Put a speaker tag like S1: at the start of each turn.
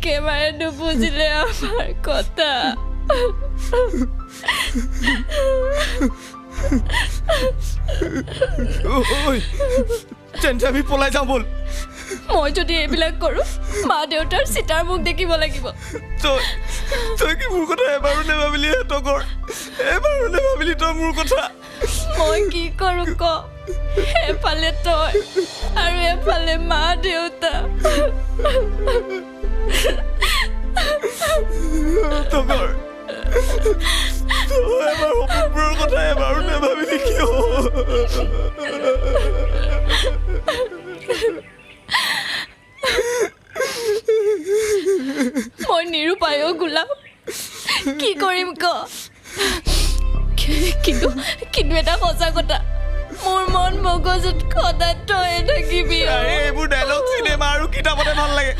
S1: একেবাৰে নুবুজিলে আমাৰ কথা
S2: তেন্তে আমি পলাই যাওঁ বল
S1: মই যদি এইবিলাক কৰোঁ মা দেউতাৰ চিতাৰ মুখ দেখিব লাগিব
S2: তই কি মোৰ কথা এবাৰো নেভাবিলি তগৰ এবাৰো নেভাবিলি তই মোৰ কথা
S1: মই কি কৰোঁ ক এফালে তই আৰু এফালে মা দেউতা
S2: তগৰ তই এবাৰ সপোনবোৰৰ কথা এবাৰো নেভাবিলি কিয়
S1: মই নিৰুপায় গোলাপ কি কৰিম ক কিন্তু এটা সঁচা কথা মোৰ মন মগজুত সদায় তয়ে থাকিবি
S2: এইবোৰ ডাইলগ চিনেমা আৰু কিতাপতে ভাল লাগে